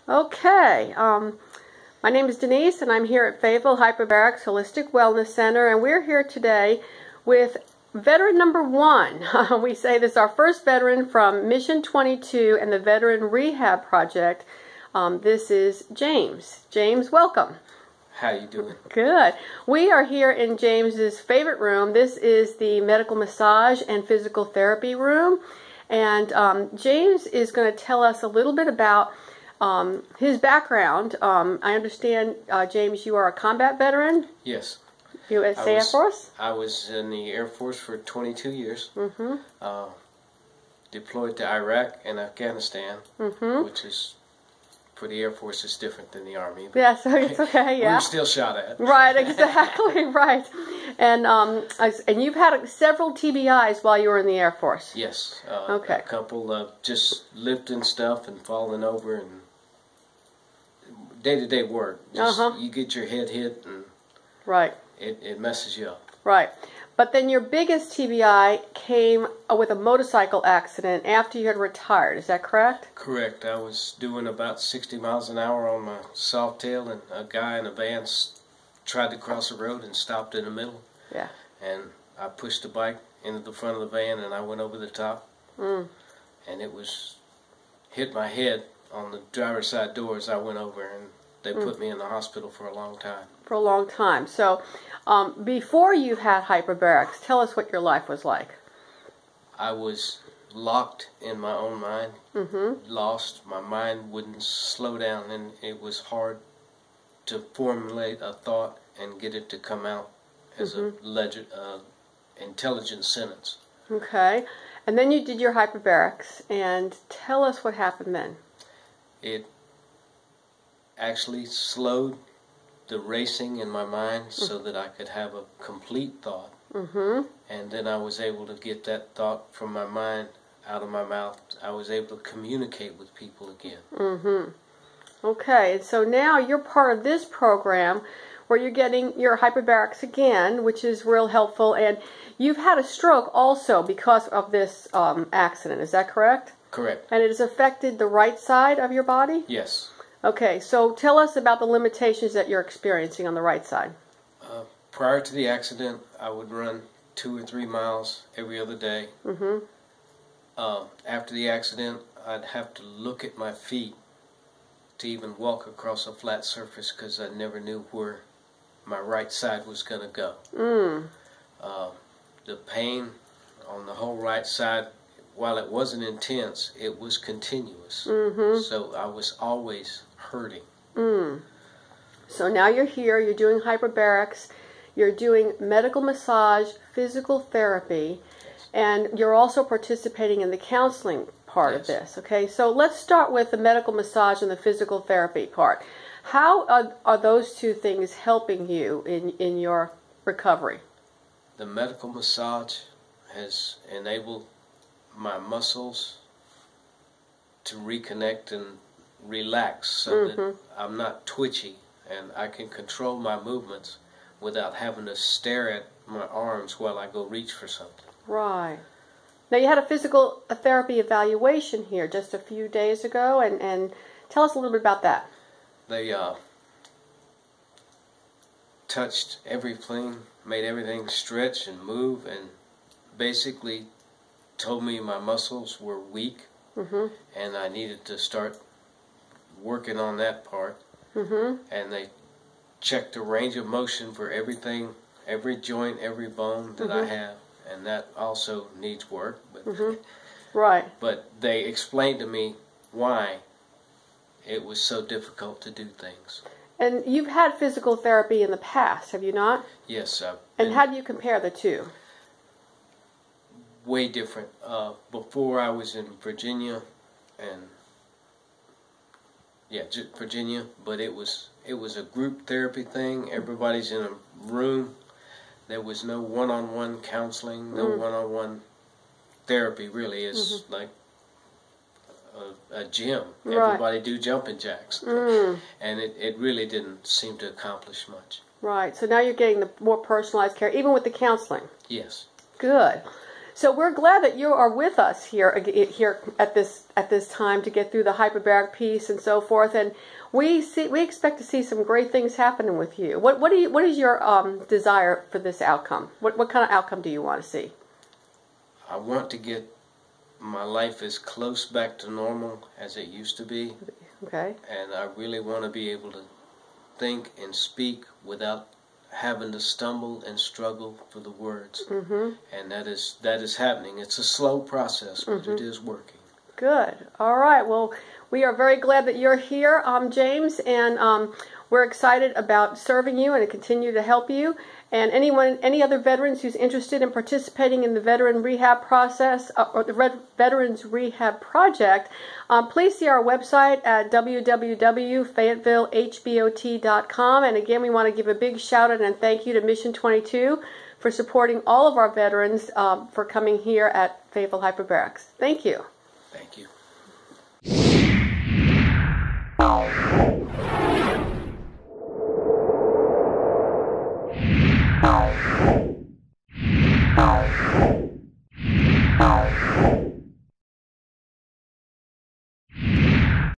Okay, my name is Denise and I'm here at Fayetteville Hyperbaric Holistic Wellness Center, and we're here today with veteran number 1. We say this is our first veteran from Mission 22 and the Veteran Rehab Project. This is James. James, welcome. How you doing? Good. We are here in James's favorite room. This is the medical massage and physical therapy room, and James is going to tell us a little bit about his background. I understand, James, you are a combat veteran? Yes. USA Air Force? I was in the Air Force for 22 years. Deployed to Iraq and Afghanistan, which is, for the Air Force, is different than the Army. Yeah, so it's okay, yeah. We were still shot at. Right, exactly, right. And you've had several TBIs while you were in the Air Force? Yes. Okay. A couple just lifting stuff and falling over and day-to-day work. Just you get your head hit and right. It messes you up. Right. But then your biggest TBI came with a motorcycle accident after you had retired. Is that correct? Correct. I was doing about 60 miles an hour on my soft tail, and a guy in a van tried to cross the road and stopped in the middle. Yeah. And I pushed the bike into the front of the van, and I went over the top. And it hit my head on the driver's side door as I went over, and they put me in the hospital for a long time. For a long time. So, before you had hyperbarics, tell us what your life was like. I was locked in my own mind, lost. My mind wouldn't slow down, and it was hard to formulate a thought and get it to come out as a intelligent sentence. Okay. And then you did your hyperbarics, and tell us what happened then. It actually slowed the racing in my mind so that I could have a complete thought. And then I was able to get that thought from my mind out of my mouth. I was able to communicate with people again. Okay, and so now you're part of this program where you're getting your hyperbarics again, which is real helpful, and you've had a stroke also because of this accident. Is that correct? Correct. And it has affected the right side of your body? Yes. Okay, so tell us about the limitations that you're experiencing on the right side. Prior to the accident, I would run 2 or 3 miles every other day. After the accident, I'd have to look at my feet to even walk across a flat surface because I never knew where my right side was going to go. The pain on the whole right side, while it wasn't intense, it was continuous. So I was always hurting. So now you're here, you're doing hyperbarics, you're doing medical massage, physical therapy, and you're also participating in the counseling part of this. Okay, so let's start with the medical massage and the physical therapy part. How are those two things helping you in your recovery? The medical massage has enabled my muscles to reconnect and relax so that I'm not twitchy and I can control my movements without having to stare at my arms while I go reach for something. Right. Now you had a physical therapy evaluation here just a few days ago, and tell us a little bit about that. They touched everything, made everything stretch and move, and basically told me my muscles were weak and I needed to start working on that part. And they checked the range of motion for everything, every joint, every bone that I have, and that also needs work. But right. But they explained to me why it was so difficult to do things. And you've had physical therapy in the past, have you not? Yes. And how do you compare the two? Way different. Before I was in Virginia, and Virginia, but it was a group therapy thing. Everybody's in a room. There was no one-on-one counseling, no one-on-one therapy. Really, it's like a gym. Everybody do jumping jacks, and it really didn't seem to accomplish much. Right. So now you're getting the more personalized care, even with the counseling. Yes. Good. So we're glad that you are with us here at this time to get through the hyperbaric piece and so forth. And we expect to see some great things happening with you. What is your desire for this outcome? What kind of outcome do you want to see? I want to get my life as close back to normal as it used to be. Okay. And I really want to be able to think and speak without having to stumble and struggle for the words. Mm-hmm. And that is happening. It's a slow process, but it is working. Good. All right. Well, we are very glad that you're here, James, and we're excited about serving you and to continue to help you. And any other veterans who's interested in participating in the veteran rehab process or the Veterans Rehab Project, please see our website at www.fayettevillehbot.com. And again, we want to give a big shout out and thank you to Mission 22 for supporting all of our veterans for coming here at Fayetteville Hyperbarics. Thank you. Thank you.